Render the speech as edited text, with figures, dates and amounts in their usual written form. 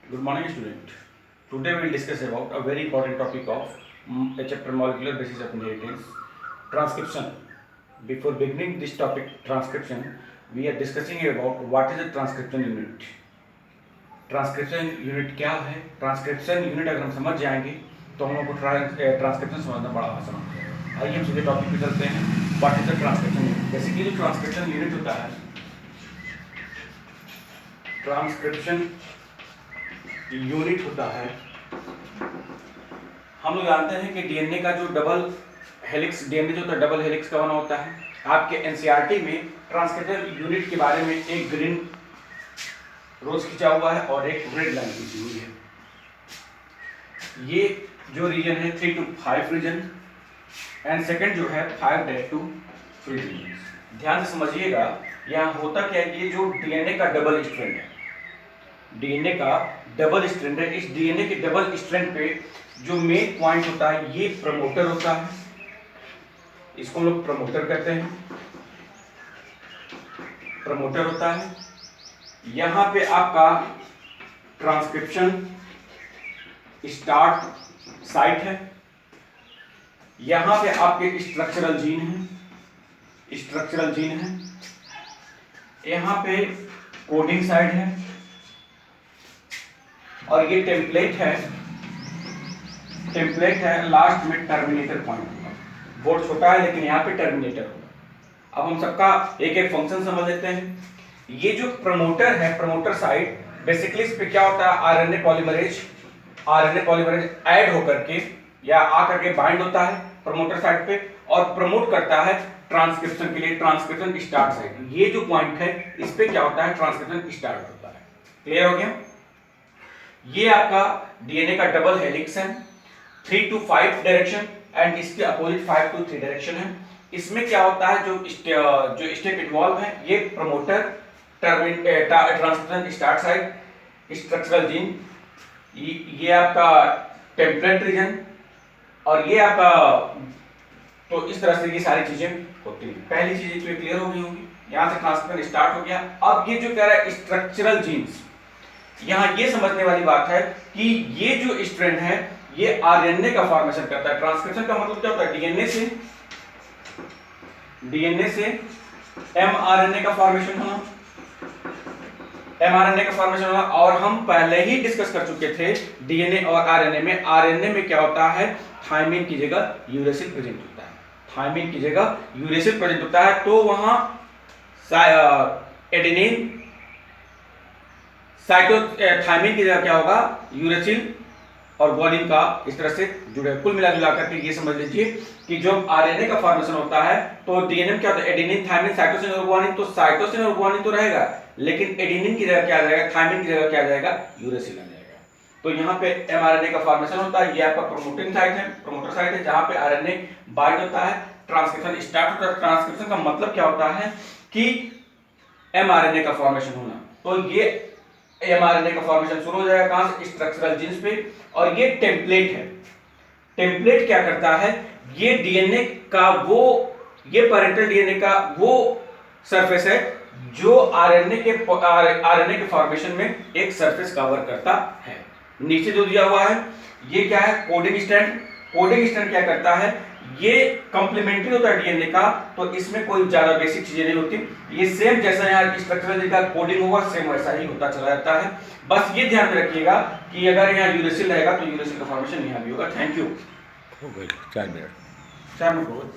Good morning, student. Today we will discuss about a very important topic of a chapter molecular basis of inheritance, transcription. Before beginning this topic, transcription, we are discussing about what is a transcription unit. Transcription unit क्या है? Transcription unit अगर हम समझ जाएंगे तो हम लोग को ट्रांसक्रिप्शन समझना बड़ा आसान होगा। आइए हम सीधे टॉपिक पे चलते हैं। What is the transcription unit? Basically जो ट्रांसक्रिप्शन यूनिट होता है, ट्रांसक्रिप्शन यूनिट होता है, हम लोग जानते हैं कि डीएनए का जो डबल हेलिक्स, डीएनए जो होता है डबल हेलिक्स का बना होता है। आपके एनसीईआरटी में ट्रांसक्रिप्शन यूनिट के बारे में एक ग्रीन रोज खींचा हुआ है और एक रेड लाइन खींची हुई है। ये जो रीजन है 3 to 5 रीजन एंड सेकंड जो है 5 to 3 रीजन। ध्यान से समझिएगा, यहाँ होता क्या है, ये जो डीएनए का डबल स्ट्रैंड है, डीएनए का डबल स्ट्रैंड है, इस डीएनए के डबल स्ट्रैंड पे जो मेन पॉइंट होता है ये प्रमोटर होता है। इसको हम लोग प्रमोटर कहते हैं, प्रमोटर होता है। यहाँ पे आपका ट्रांसक्रिप्शन स्टार्ट साइट है, यहाँ पे आपके स्ट्रक्चरल जीन है, स्ट्रक्चरल जीन है, यहाँ पे कोडिंग साइट है और ये टेम्पलेट है, टेम्पलेट है। लास्ट में टर्मिनेटर पॉइंट होगा। बोर्ड छोटा है लेकिन यहाँ पे टर्मिनेटर होगा। अब हम सबका एक एक फंक्शन समझ लेते हैं। ये जो प्रमोटर है, प्रमोटर साइट, बेसिकली इस पे क्या होता है, आरएनए पॉलीमरेज ऐड होकर के या आकर के बाइंड होता है प्रमोटर साइट पे और प्रमोट करता है ट्रांसक्रिप्शन के लिए, ट्रांसक्रिप्शन स्टार्ट साइट। ये जो पॉइंट है इस पे क्या होता है, ट्रांसक्रिप्शन स्टार्ट होता है। क्लियर हो गया? ये आपका डीएनए का डबल हेलिक्स है, 3 to 5 डायरेक्शन एंड इसके अपोजिट 5 to 3 डायरेक्शन है। इसमें क्या होता है, जो स्टेप इन्वॉल्व है, ये promoter, transcription start site, structural gene, ये आपका टेम्पलेट रीजन और ये आपका, तो इस तरह से ये सारी चीजें होती हैं। पहली चीज तो क्लियर हो गई होंगी। यहाँ से ट्रांसक्रिप्शन स्टार्ट हो गया। अब ये जो कह रहा है स्ट्रक्चरल जीन्स, यहाँ ये समझने वाली बात है कि ये जो स्ट्रैंड है ये आरएनए का फॉर्मेशन करता है। ट्रांसक्रिप्शन का मतलब क्या होता है, डीएनए से एमआरएनए का फॉर्मेशन होना, एमआरएनए का फॉर्मेशन होना। और हम पहले ही डिस्कस कर चुके थे डीएनए और आरएनए में, आरएनए में क्या होता है, थायमिन की जगह यूरेसिल प्रेजेंट होता है, थायमिन की जगह यूरेसिल प्रेजेंट होता है। तो वहां एडेनिन, थायमिन की जगह क्या होगा, यूरेसिल और ग्वानिन का इस तरह से जुड़े। कुल मिला करके ये समझ लीजिए कि जब आरएनए का फॉर्मेशन होता है तो डीएनए में क्या होता है, एडेनिन, थायमिन, साइटोसिन और ग्वानिन। तो साइटोसिन और ग्वानिन तो रहेगा लेकिन एडेनिन की जगह क्या आ जाएगा, थायमिन की जगह क्या आ जाएगा, यूरेसिल आ जाएगा। तो यहाँ पे एमआरएनए का फॉर्मेशन होता है। ये आपका प्रोमोटिंग साइट है, प्रमोटर साइट है, जहाँ पे आरएनए बाइंड होता है, ट्रांसक्रिप्शन स्टार्ट होता है। ट्रांसक्रिप्शन का मतलब क्या होता है कि एमआरएनए का फॉर्मेशन होना। तो ये एमआरएनए का फॉर्मेशन शुरू हो जाएगा कहां से, स्ट्रक्चरल जीन्स पे। और ये टेम्पलेट है। टेम्पलेट क्या करता है, ये डीएनए का वो, ये पैरेंटल डीएनए का वो सरफेस है जो आरएनए के फॉर्मेशन में एक सरफेस कवर करता है। नीचे जो दिया हुआ है ये क्या है, कोडिंग स्ट्रैंड। कोडिंग स्ट्रैंड क्या करता है, ये कंप्लीमेंट्री होता है डीएनए का, तो इसमें कोई ज्यादा बेसिक चीजें नहीं होती। ये सेम जैसा यहाँ स्ट्रक्चरल का कोडिंग होगा सेम वैसा ही होता चला जाता है। बस ये ध्यान में रखिएगा कि अगर यहाँ यूरेसिल रहेगा तो यूरेसिल का फॉर्मेशन यहाँ भी होगा। Thank you. 4 मिनट। 4 मिनट हो गए।